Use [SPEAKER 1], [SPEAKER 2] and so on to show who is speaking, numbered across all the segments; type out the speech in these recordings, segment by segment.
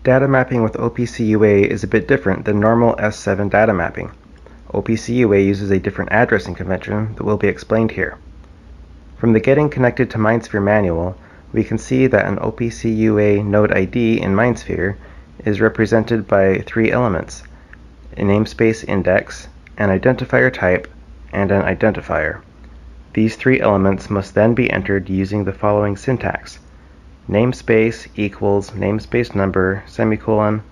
[SPEAKER 1] Data mapping with OPC UA is a bit different than normal S7 data mapping. OPC UA uses a different addressing convention that will be explained here. From the Getting Connected to MindSphere manual, we can see that an OPC UA node ID in MindSphere is represented by three elements: a namespace index, an identifier type, and an identifier. These three elements must then be entered using the following syntax: namespace equals namespace number, semicolon,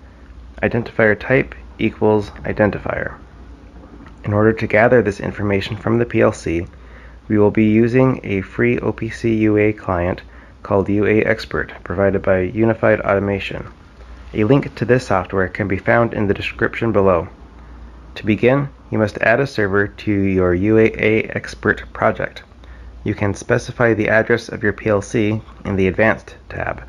[SPEAKER 1] identifier type equals identifier. In order to gather this information from the PLC, we will be using a free OPC UA client called UA Expert, provided by Unified Automation. A link to this software can be found in the description below. To begin, you must add a server to your UA Expert project. You can specify the address of your PLC in the Advanced tab.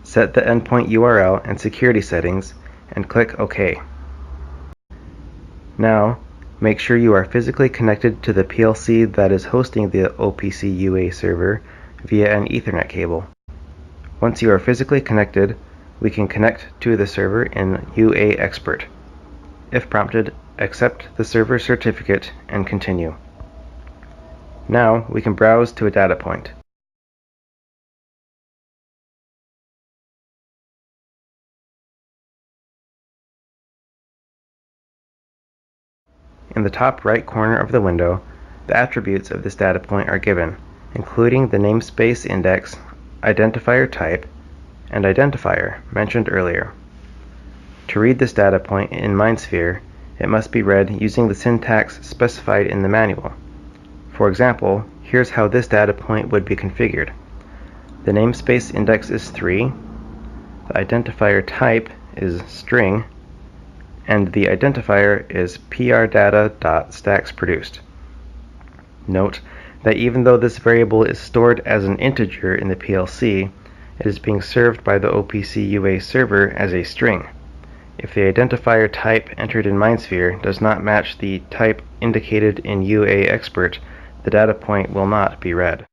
[SPEAKER 1] Set the endpoint URL and security settings and click OK. Now, make sure you are physically connected to the PLC that is hosting the OPC UA server via an Ethernet cable. Once you are physically connected, we can connect to the server in UA Expert. If prompted, accept the server certificate and continue. Now we can browse to a data point. In the top right corner of the window, the attributes of this data point are given, including the namespace index, identifier type, and identifier mentioned earlier. To read this data point in MindSphere, it must be read using the syntax specified in the manual. For example, here's how this data point would be configured. The namespace index is 3, the identifier type is string, and the identifier is prdata.stacksproduced. Note that even though this variable is stored as an integer in the PLC, it is being served by the OPC UA server as a string. If the identifier type entered in MindSphere does not match the type indicated in UA Expert, the data point will not be read.